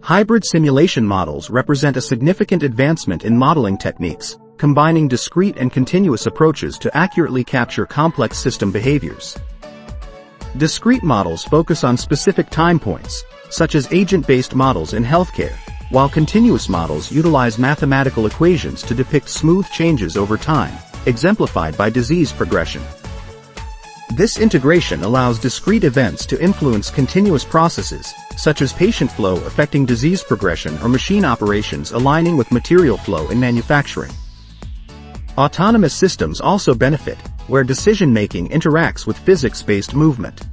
Hybrid simulation models represent a significant advancement in modeling techniques, combining discrete and continuous approaches to accurately capture complex system behaviors. Discrete models focus on specific time points, such as agent-based models in healthcare, while continuous models utilize mathematical equations to depict smooth changes over time, exemplified by disease progression. This integration allows discrete events to influence continuous processes, such as patient flow affecting disease progression or machine operations aligning with material flow in manufacturing. Autonomous systems also benefit, where decision-making interacts with physics-based movement.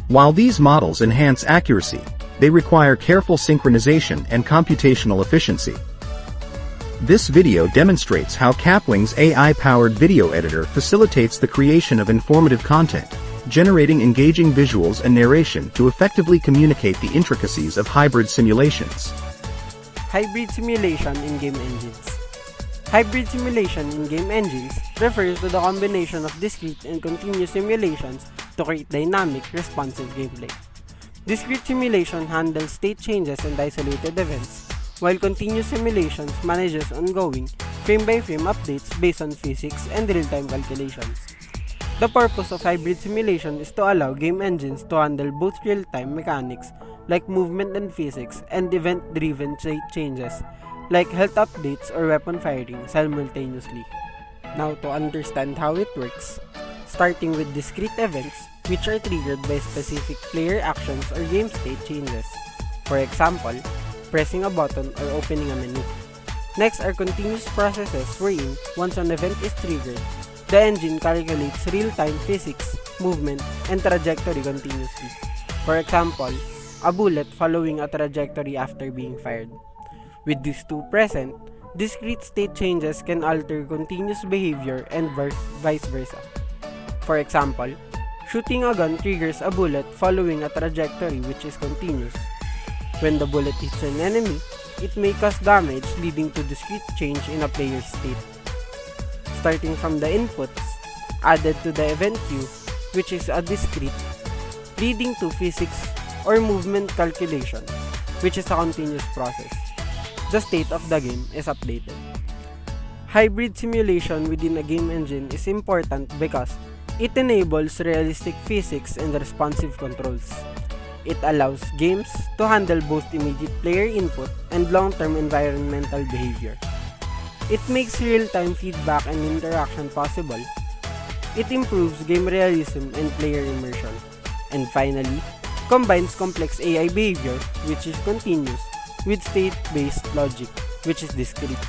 While these models enhance accuracy, they require careful synchronization and computational efficiency. This video demonstrates how Kapwing's AI-powered video editor facilitates the creation of informative content, generating engaging visuals and narration to effectively communicate the intricacies of hybrid simulations. Hybrid simulation in game engines. Hybrid simulation in game engines refers to the combination of discrete and continuous simulations to create dynamic, responsive gameplay. Discrete simulation handles state changes and isolated events, while continuous simulations manages ongoing, frame-by-frame updates based on physics and real-time calculations. The purpose of hybrid simulation is to allow game engines to handle both real-time mechanics like movement and physics and event-driven state changes like health updates or weapon firing simultaneously. Now to understand how it works, starting with discrete events which are triggered by specific player actions or game state changes. For example, pressing a button or opening a menu. Next are continuous processes wherein, once an event is triggered, the engine calculates real-time physics, movement, and trajectory continuously. For example, a bullet following a trajectory after being fired. With these two present, discrete state changes can alter continuous behavior and vice versa. For example, shooting a gun triggers a bullet following a trajectory which is continuous. When the bullet hits an enemy, it may cause damage leading to discrete change in a player's state. Starting from the inputs, added to the event queue, which is a discrete, leading to physics or movement calculation, which is a continuous process. The state of the game is updated. Hybrid simulation within a game engine is important because it enables realistic physics and responsive controls. It allows games to handle both immediate player input and long-term environmental behavior. It makes real-time feedback and interaction possible. It improves game realism and player immersion. And finally, combines complex AI behavior, which is continuous, with state-based logic, which is discrete.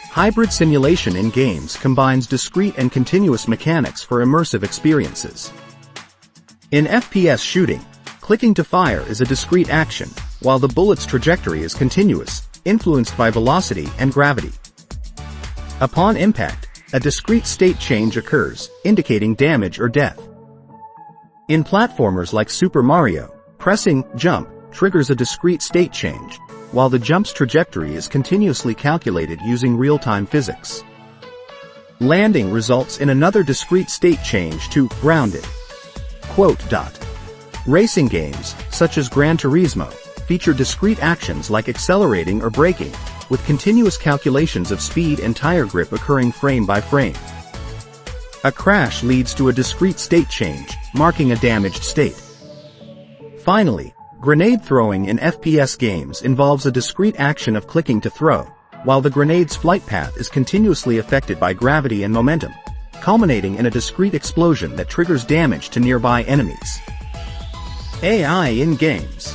Hybrid simulation in games combines discrete and continuous mechanics for immersive experiences. In FPS shooting, clicking to fire is a discrete action, while the bullet's trajectory is continuous, influenced by velocity and gravity. Upon impact, a discrete state change occurs, indicating damage or death. In platformers like Super Mario, pressing jump triggers a discrete state change, while the jump's trajectory is continuously calculated using real-time physics. Landing results in another discrete state change to grounded. Racing games, such as Gran Turismo, feature discrete actions like accelerating or braking, with continuous calculations of speed and tire grip occurring frame by frame. A crash leads to a discrete state change, marking a damaged state. Finally, grenade throwing in FPS games involves a discrete action of clicking to throw, while the grenade's flight path is continuously affected by gravity and momentum, culminating in a discrete explosion that triggers damage to nearby enemies. AI in games.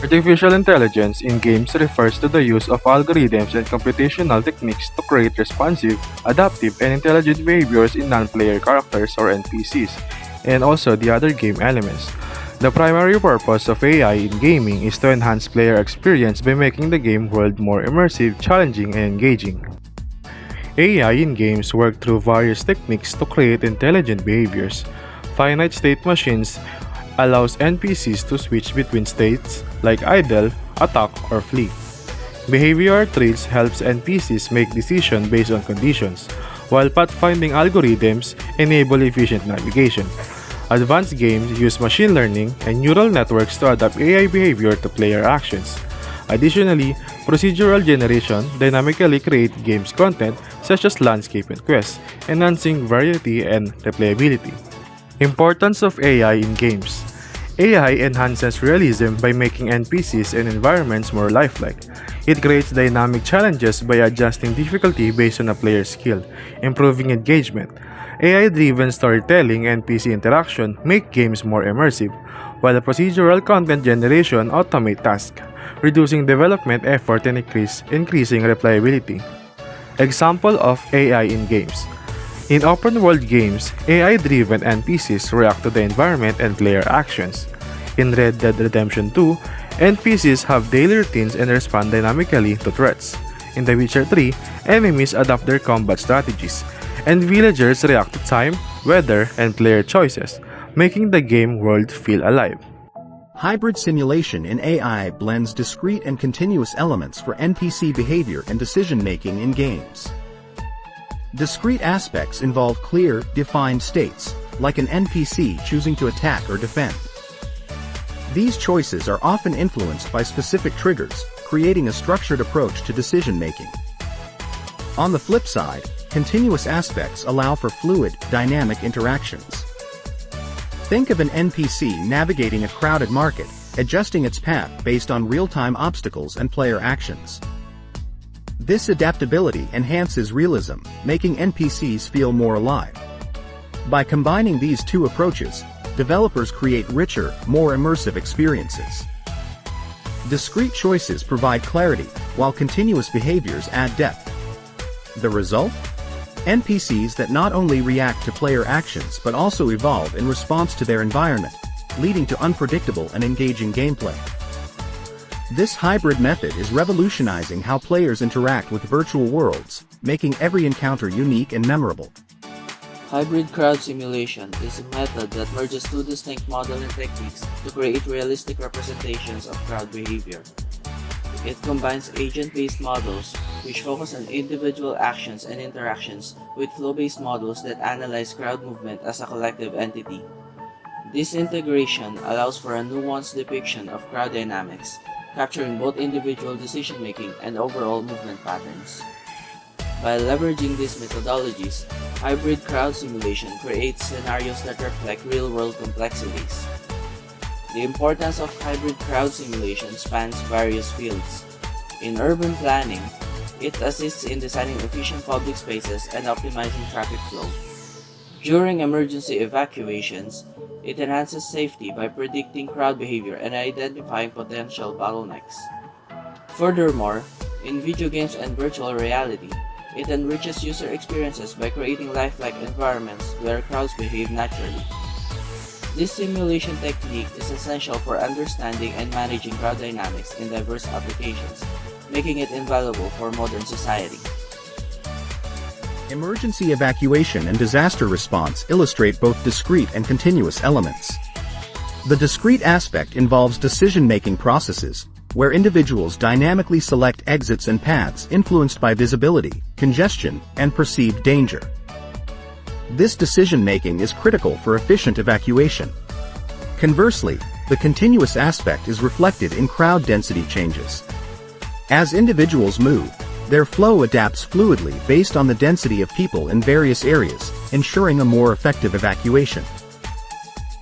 Artificial intelligence in games refers to the use of algorithms and computational techniques to create responsive, adaptive, and intelligent behaviors in non-player characters or NPCs, and also the other game elements. The primary purpose of AI in gaming is to enhance player experience by making the game world more immersive, challenging, and engaging. AI in games work through various techniques to create intelligent behaviors. Finite state machines allows NPCs to switch between states like idle, attack, or flee. Behavior trees helps NPCs make decisions based on conditions, while pathfinding algorithms enable efficient navigation. Advanced games use machine learning and neural networks to adapt AI behavior to player actions. Additionally, procedural generation dynamically create games content such as landscape and quests, enhancing variety and replayability. Importance of AI in games. AI enhances realism by making NPCs and environments more lifelike. It creates dynamic challenges by adjusting difficulty based on a player's skill, improving engagement. AI-driven storytelling and PC interaction make games more immersive, while procedural content generation automate tasks, reducing development effort and increasing replayability. Example of AI in games. In open-world games, AI-driven NPCs react to the environment and player actions. In Red Dead Redemption 2, NPCs have daily routines and respond dynamically to threats. In The Witcher 3, enemies adapt their combat strategies, and villagers react to time, weather, and player choices, making the game world feel alive. Hybrid simulation in AI blends discrete and continuous elements for NPC behavior and decision-making in games. Discrete aspects involve clear, defined states, like an NPC choosing to attack or defend. These choices are often influenced by specific triggers, creating a structured approach to decision-making. On the flip side, continuous aspects allow for fluid, dynamic interactions. Think of an NPC navigating a crowded market, adjusting its path based on real-time obstacles and player actions. This adaptability enhances realism, making NPCs feel more alive. By combining these two approaches, developers create richer, more immersive experiences. Discrete choices provide clarity, while continuous behaviors add depth. The result? NPCs that not only react to player actions but also evolve in response to their environment, leading to unpredictable and engaging gameplay. This hybrid method is revolutionizing how players interact with virtual worlds, making every encounter unique and memorable. Hybrid crowd simulation is a method that merges two distinct modeling techniques to create realistic representations of crowd behavior. It combines agent-based models, which focus on individual actions and interactions, with flow-based models that analyze crowd movement as a collective entity. This integration allows for a nuanced depiction of crowd dynamics, capturing both individual decision-making and overall movement patterns. By leveraging these methodologies, hybrid crowd simulation creates scenarios that reflect real-world complexities. The importance of hybrid crowd simulation spans various fields. In urban planning, it assists in designing efficient public spaces and optimizing traffic flow. During emergency evacuations, it enhances safety by predicting crowd behavior and identifying potential bottlenecks. Furthermore, in video games and virtual reality, it enriches user experiences by creating lifelike environments where crowds behave naturally. This simulation technique is essential for understanding and managing crowd dynamics in diverse applications, making it invaluable for modern society. Emergency evacuation and disaster response illustrate both discrete and continuous elements. The discrete aspect involves decision-making processes, where individuals dynamically select exits and paths influenced by visibility, congestion, and perceived danger. This decision-making is critical for efficient evacuation. Conversely, the continuous aspect is reflected in crowd density changes. As individuals move, their flow adapts fluidly based on the density of people in various areas, ensuring a more effective evacuation.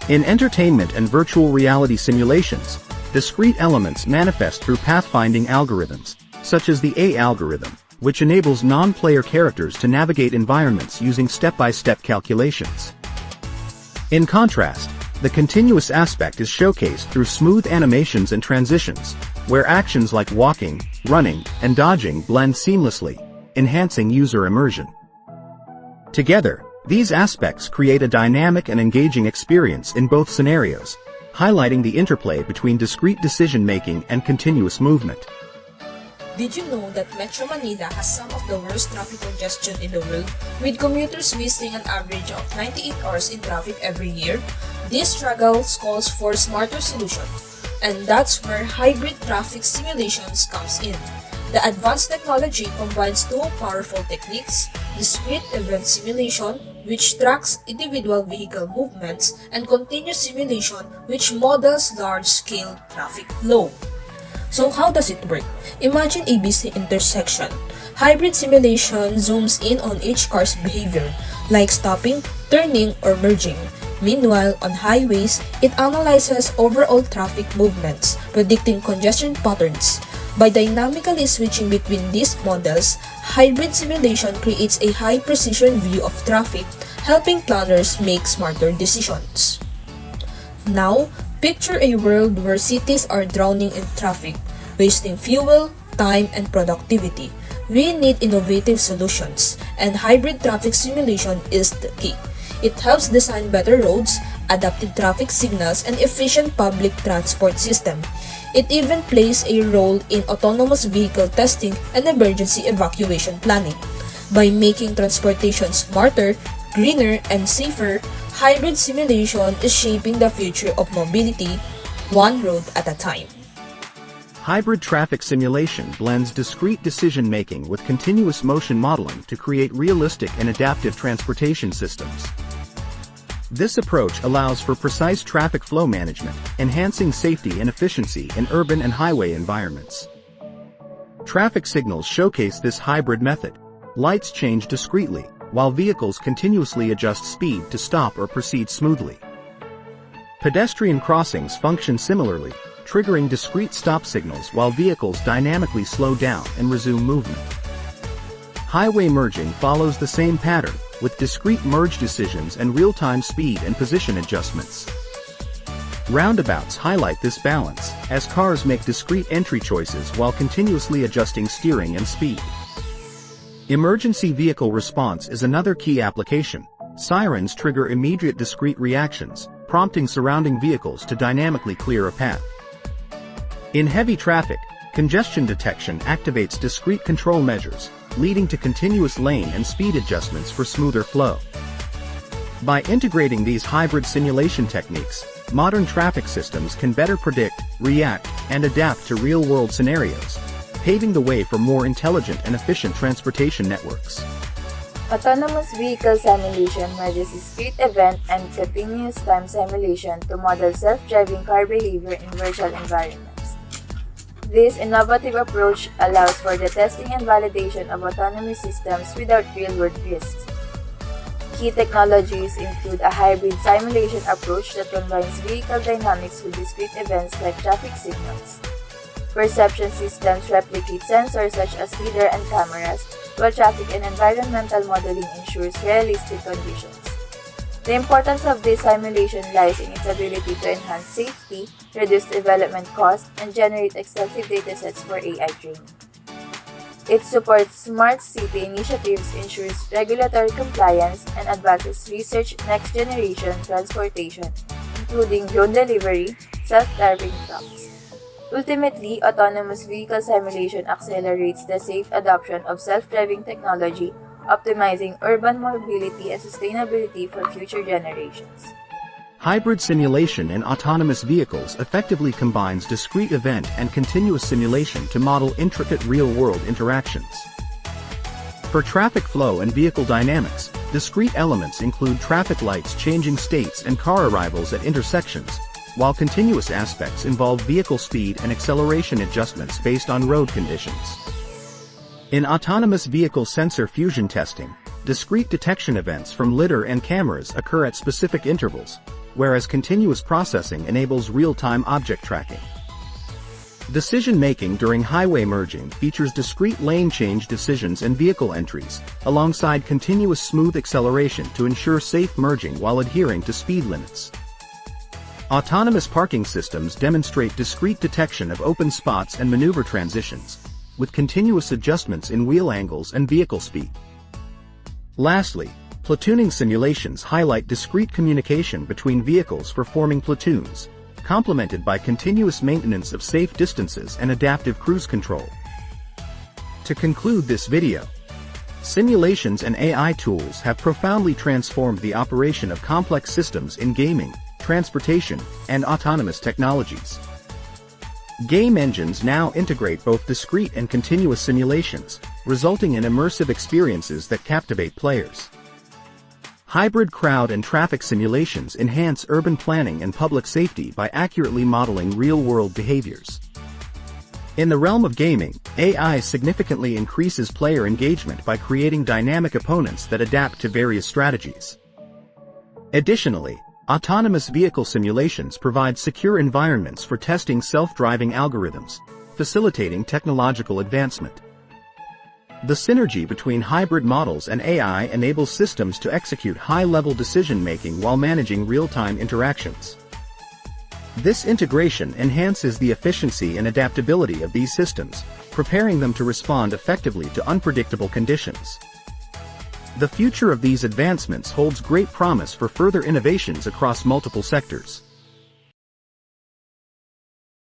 In entertainment and virtual reality simulations, discrete elements manifest through pathfinding algorithms, such as the A algorithm, which enables non-player characters to navigate environments using step-by-step calculations. In contrast, the continuous aspect is showcased through smooth animations and transitions, where actions like walking, running, and dodging blend seamlessly, enhancing user immersion. Together, these aspects create a dynamic and engaging experience in both scenarios, highlighting the interplay between discrete decision-making and continuous movement. Did you know that Metro Manila has some of the worst traffic congestion in the world, with commuters wasting an average of 98 hours in traffic every year? This struggle calls for smarter solutions, and that's where hybrid traffic simulations comes in. The advanced technology combines two powerful techniques: discrete event simulation which tracks individual vehicle movements, and continuous simulation, which models large-scale traffic flow. So how does it work? Imagine a busy intersection. Hybrid simulation zooms in on each car's behavior, like stopping, turning, or merging. Meanwhile, on highways, it analyzes overall traffic movements, predicting congestion patterns. By dynamically switching between these models, hybrid simulation creates a high-precision view of traffic, helping planners make smarter decisions. Now, picture a world where cities are drowning in traffic, wasting fuel, time, and productivity. We need innovative solutions, and hybrid traffic simulation is the key. It helps design better roads, adaptive traffic signals, and efficient public transport system. It even plays a role in autonomous vehicle testing and emergency evacuation planning. By making transportation smarter, greener, and safer, hybrid simulation is shaping the future of mobility, one road at a time. Hybrid traffic simulation blends discrete decision-making with continuous motion modeling to create realistic and adaptive transportation systems. This approach allows for precise traffic flow management, enhancing safety and efficiency in urban and highway environments. Traffic signals showcase this hybrid method. Lights change discretely, while vehicles continuously adjust speed to stop or proceed smoothly. Pedestrian crossings function similarly, triggering discrete stop signals while vehicles dynamically slow down and resume movement. Highway merging follows the same pattern, with discrete merge decisions and real-time speed and position adjustments. Roundabouts highlight this balance, as cars make discrete entry choices while continuously adjusting steering and speed. Emergency vehicle response is another key application. Sirens trigger immediate discrete reactions, prompting surrounding vehicles to dynamically clear a path. In heavy traffic, congestion detection activates discrete control measures, leading to continuous lane and speed adjustments for smoother flow. By integrating these hybrid simulation techniques, modern traffic systems can better predict, react, and adapt to real-world scenarios, paving the way for more intelligent and efficient transportation networks. Autonomous vehicle simulation merges discrete event and continuous time simulation to model self-driving car behavior in virtual environments. This innovative approach allows for the testing and validation of autonomous systems without real-world risks. Key technologies include a hybrid simulation approach that combines vehicle dynamics with discrete events like traffic signals. Perception systems replicate sensors such as lidar and cameras, while traffic and environmental modeling ensures realistic conditions. The importance of this simulation lies in its ability to enhance safety, reduce development costs, and generate extensive datasets for AI training. It supports smart city initiatives, ensures regulatory compliance, and advances research next-generation transportation, including drone delivery, self-driving trucks. Ultimately, autonomous vehicle simulation accelerates the safe adoption of self-driving technology, optimizing urban mobility and sustainability for future generations. Hybrid simulation in autonomous vehicles effectively combines discrete event and continuous simulation to model intricate real-world interactions. For traffic flow and vehicle dynamics, discrete elements include traffic lights changing states and car arrivals at intersections, while continuous aspects involve vehicle speed and acceleration adjustments based on road conditions. In autonomous vehicle sensor fusion testing, discrete detection events from lidar and cameras occur at specific intervals, whereas continuous processing enables real-time object tracking. Decision-making during highway merging features discrete lane change decisions and vehicle entries, alongside continuous smooth acceleration to ensure safe merging while adhering to speed limits. Autonomous parking systems demonstrate discrete detection of open spots and maneuver transitions, with continuous adjustments in wheel angles and vehicle speed. Lastly, platooning simulations highlight discrete communication between vehicles for forming platoons, complemented by continuous maintenance of safe distances and adaptive cruise control. To conclude this video, simulations and AI tools have profoundly transformed the operation of complex systems in gaming, transportation, and autonomous technologies. Game engines now integrate both discrete and continuous simulations, resulting in immersive experiences that captivate players. Hybrid crowd and traffic simulations enhance urban planning and public safety by accurately modeling real-world behaviors. In the realm of gaming, AI significantly increases player engagement by creating dynamic opponents that adapt to various strategies. Additionally, autonomous vehicle simulations provide secure environments for testing self-driving algorithms, facilitating technological advancement. The synergy between hybrid models and AI enables systems to execute high-level decision-making while managing real-time interactions. This integration enhances the efficiency and adaptability of these systems, preparing them to respond effectively to unpredictable conditions. The future of these advancements holds great promise for further innovations across multiple sectors.